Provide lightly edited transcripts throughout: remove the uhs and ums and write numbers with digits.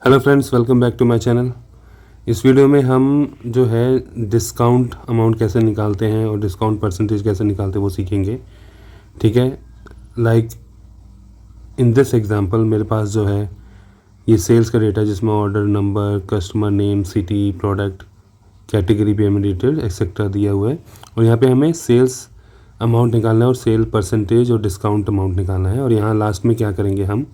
Hello friends, welcome back to my channel. इस video में हम जो है डिस्काउंट अमाउंट कैसे निकालते हैं और डिस्काउंट परसेंटेज कैसे निकालते हैं वो सीखेंगे। ठीक है, लाइक इन दिस एग्जांपल मेरे पास जो है ये सेल्स का डेटा जिसमें order number, customer name, city, product, category, payment detail etcetera दिया हुआ है। और यहाँ पे हमें सेल्स अमाउंट निकालना है और सेल परसेंटेज और डिस्काउंट अमाउंट निकालना है। और यहाँ लास्ट में क्या करेंगे, हम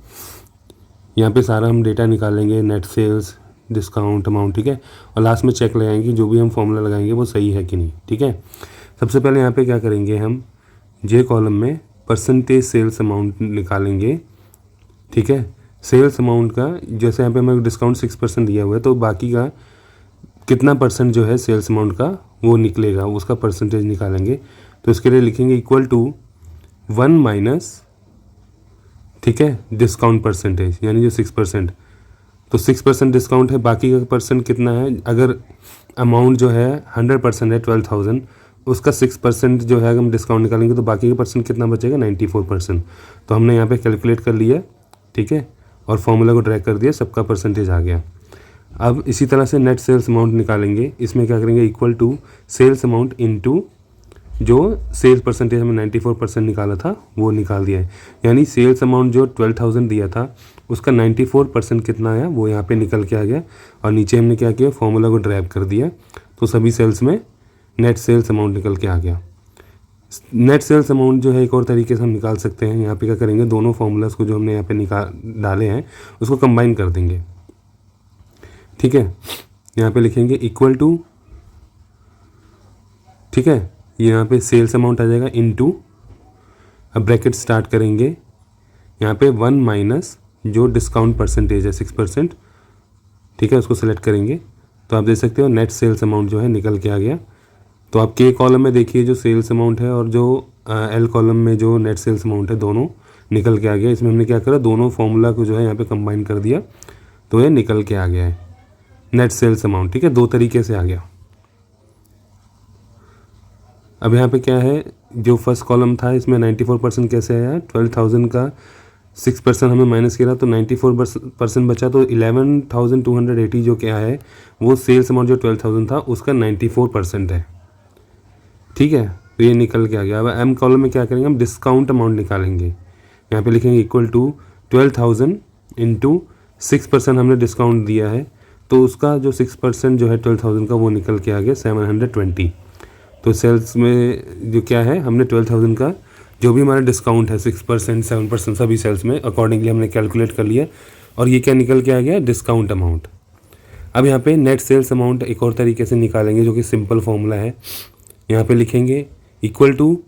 यहाँ पे सारा हम डेटा निकालेंगे, नेट सेल्स, डिस्काउंट अमाउंट। ठीक है, और लास्ट में चेक लगाएंगे जो भी हम फॉर्मूला लगाएंगे वो सही है कि नहीं। ठीक है, सबसे पहले यहाँ पे क्या करेंगे, हम जे कॉलम में परसेंटेज सेल्स अमाउंट निकालेंगे। ठीक है, सेल्स अमाउंट का जैसे यहाँ पे हमें डिस्काउंट 6% दिया हुआ है तो बाकी का कितना परसेंट जो है सेल्स अमाउंट का वो निकलेगा, उसका परसेंटेज निकालेंगे। तो इसके लिए लिखेंगे इक्वल टू 1 माइनस, ठीक है, डिस्काउंट परसेंटेज यानी जो 6%। तो 6% डिस्काउंट है, बाकी का परसेंट कितना है, अगर अमाउंट जो है 100% है 12,000, उसका 6% जो है अगर हम डिस्काउंट निकालेंगे तो बाकी का परसेंट कितना बचेगा, 94%। तो हमने यहाँ पे कैलकुलेट कर लिया। ठीक है, और फॉर्मूला को ड्रैग कर दिया, सबका परसेंटेज आ गया। अब इसी तरह से नेट सेल्स अमाउंट निकालेंगे। इसमें क्या करेंगे, equal to sales amount into जो सेल्स परसेंटेज हमें 94% निकाला था वो निकाल दिया है। यानी सेल्स अमाउंट जो 12,000 दिया था उसका 94% कितना आया वो यहाँ पे निकल के आ गया। और नीचे हमने क्या किया, फॉर्मूला को ड्राइव कर दिया तो सभी सेल्स में नेट सेल्स अमाउंट निकल के आ गया। नेट सेल्स अमाउंट जो है एक और तरीके से हम निकाल सकते हैं। यहाँ पे क्या करेंगे, दोनों फॉर्मूलाज को जो हमने यहाँ पे डाले हैं उसको कंबाइन कर देंगे। ठीक है, यहाँ पे लिखेंगे इक्वल टू, ठीक है, यहाँ पे सेल्स अमाउंट आ जाएगा इनटू, अब ब्रैकेट स्टार्ट करेंगे, यहाँ पे 1 माइनस जो डिस्काउंट परसेंटेज है 6%, ठीक है, उसको सेलेक्ट करेंगे। तो आप देख सकते हो नेट सेल्स अमाउंट जो है निकल के आ गया। तो आप के कॉलम में देखिए जो सेल्स अमाउंट है और जो एल कॉलम में जो नेट सेल्स अमाउंट है दोनों निकल के आ गया। इसमें हमने क्या करा, दोनों फॉर्मूला को जो है यहाँ पे कंबाइन कर दिया तो ये निकल के आ गया है नेट सेल्स अमाउंट। ठीक है, दो तरीके से आ गया। अब यहाँ पे क्या है, जो फर्स्ट कॉलम था इसमें 94% कैसे आया, 12,000 का 6% हमें माइनस किया तो 94% बचा। तो 11,280 जो क्या है वो सेल्स अमाउंट जो 12,000 था उसका 94% है। ठीक है, तो ये निकल के आ गया। अब एम कॉलम में क्या करेंगे, हम डिस्काउंट अमाउंट निकालेंगे। यहाँ पे लिखेंगे इक्वल टू 12,000 इंटू 6% हमने डिस्काउंट दिया है तो उसका जो 6% जो है 12,000 का वो निकल के आ गया 720। तो सेल्स में जो क्या है, हमने 12,000 का जो भी हमारा डिस्काउंट है 6%, 7% सभी सेल्स में अकॉर्डिंगली हमने कैलकुलेट कर लिया और ये क्या निकल के आ गया, डिस्काउंट अमाउंट। अब यहाँ पे नेट सेल्स अमाउंट एक और तरीके से निकालेंगे जो कि सिंपल फॉर्मूला है। यहाँ पे लिखेंगे इक्वल टू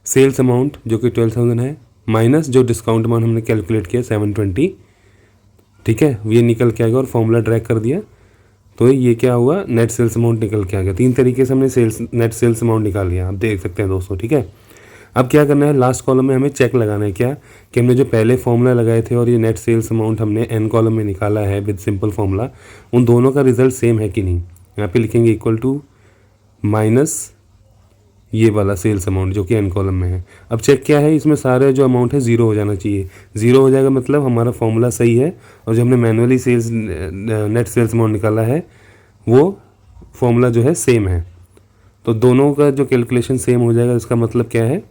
सेल्स अमाउंट जो कि 12,000 है माइनस जो डिस्काउंट अमाउंट हमने कैलकुलेट किया 720। ठीक है, ये निकल के आ गया और फॉर्मूला ड्रैग कर दिया तो ये क्या हुआ, नेट सेल्स अमाउंट निकल के आ गया। 3 तरीके से हमने नेट सेल्स अमाउंट निकाल लिया, आप देख सकते हैं दोस्तों। ठीक है, अब क्या करना है, लास्ट कॉलम में हमें चेक लगाना है क्या कि हमने जो पहले फॉर्मूला लगाए थे और ये नेट सेल्स अमाउंट हमने एन कॉलम में निकाला है विद सिंपल फॉर्मूला, उन दोनों का रिजल्ट सेम है कि नहीं। यहाँ पे लिखेंगे इक्वल टू माइनस ये वाला सेल्स अमाउंट जो कि एन कॉलम में है। अब चेक क्या है, इसमें सारे जो अमाउंट है 0 हो जाना चाहिए। 0 हो जाएगा मतलब हमारा फॉर्मूला सही है और जो हमने manually sales net sales amount निकाला है वो फॉर्मूला जो है सेम है। तो दोनों का जो कैलकुलेशन सेम हो जाएगा, इसका मतलब क्या है,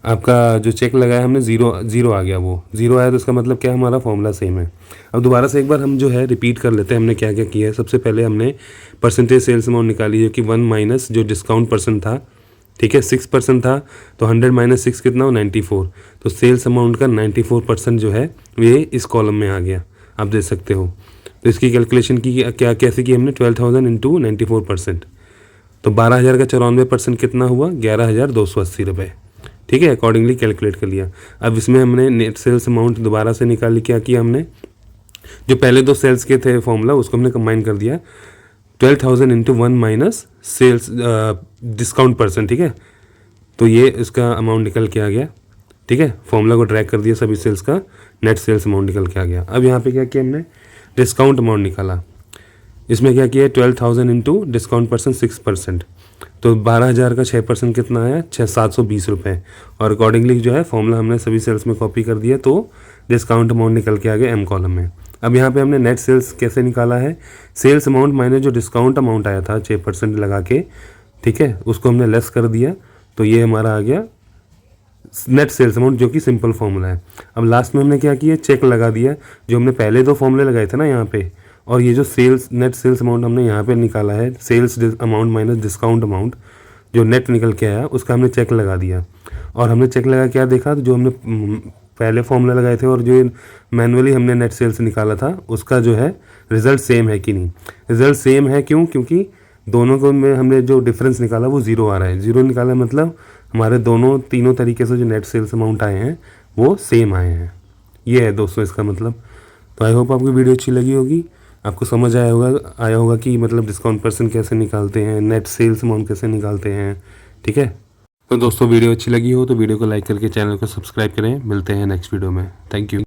आपका जो चेक लगाया हमने 0 आ गया, वो 0 आया तो इसका मतलब क्या है, हमारा फॉर्मूला सेम है। अब दोबारा से एक बार हम जो है रिपीट कर लेते हैं हमने क्या क्या किया है। सबसे पहले हमने परसेंटेज सेल्स अमाउंट निकाली जो कि 1 माइनस जो डिस्काउंट परसेंट था, ठीक है, 6% था तो 100 माइनस 6 कितना हो, 94। तो सेल्स अमाउंट का 94% जो है ये इस कॉलम में आ गया, आप देख सकते हो। तो इसकी कैलकुलेशन की क्या कैसे की हमने, 12,000 इंटू 94%। तो 12,000 का 94% कितना हुआ, 11,280 रुपये। ठीक है, अकॉर्डिंगली कैलकुलेट कर लिया। अब इसमें हमने नेट सेल्स अमाउंट दोबारा से निकाली, क्या किया हमने, जो पहले 2 सेल्स के थे फॉर्मूला उसको हमने कंबाइन कर दिया, 12,000 into 1 minus sales discount percent. ठीक है, तो ये इसका अमाउंट निकल के आ गया। ठीक है, फॉर्मूला को ड्रैग कर दिया, सभी सेल्स का नेट सेल्स अमाउंट निकल के आ गया। अब यहाँ पे क्या किया हमने, डिस्काउंट अमाउंट निकाला। इसमें क्या किया, 12,000 इंटू डिस्काउंट परसेंट 6%, तो 12,000 का 6% कितना आया, 720 रुपये। और अकॉर्डिंगली जो है फॉर्मूला हमने सभी सेल्स में कॉपी कर दिया तो डिस्काउंट अमाउंट निकल के आ गया एम कॉलम में। अब यहाँ पे हमने नेट सेल्स कैसे निकाला है, सेल्स अमाउंट माइनस जो डिस्काउंट अमाउंट आया था 6% लगा के, ठीक है, उसको हमने लेस कर दिया, तो ये हमारा आ गया नेट सेल्स अमाउंट, जो कि सिंपल फॉर्मूला है। अब लास्ट में हमने क्या किया, चेक लगा दिया, जो हमने पहले दो फॉर्मूले लगाए थे ना यहाँ पे, और ये जो सेल्स नेट सेल्स अमाउंट हमने यहाँ पे निकाला है, sales amount minus discount amount जो नेट निकल के आया, उसका हमने चेक लगा दिया। और हमने चेक लगा क्या देखा, जो हमने पहले फॉर्मूला लगाए थे और जो मैनुअली हमने नेट सेल्स निकाला था, उसका जो है रिजल्ट सेम है कि नहीं। रिजल्ट सेम है, क्यों, क्योंकि दोनों को में हमने जो डिफरेंस निकाला वो ज़ीरो आ रहा है। ज़ीरो निकाला मतलब हमारे दोनों तीनों तरीके से जो नेट सेल्स अमाउंट आए हैं वो सेम आए हैं। ये है दोस्तों इसका मतलब। तो आई होप आपको वीडियो अच्छी लगी होगी, आपको समझ आया होगा कि मतलब डिस्काउंट परसेंट कैसे निकालते हैं, नेट सेल्स अमाउंट कैसे निकालते हैं, ठीक है। तो दोस्तों वीडियो अच्छी लगी हो तो वीडियो को लाइक करके चैनल को सब्सक्राइब करें। मिलते हैं नेक्स्ट वीडियो में। Thank you.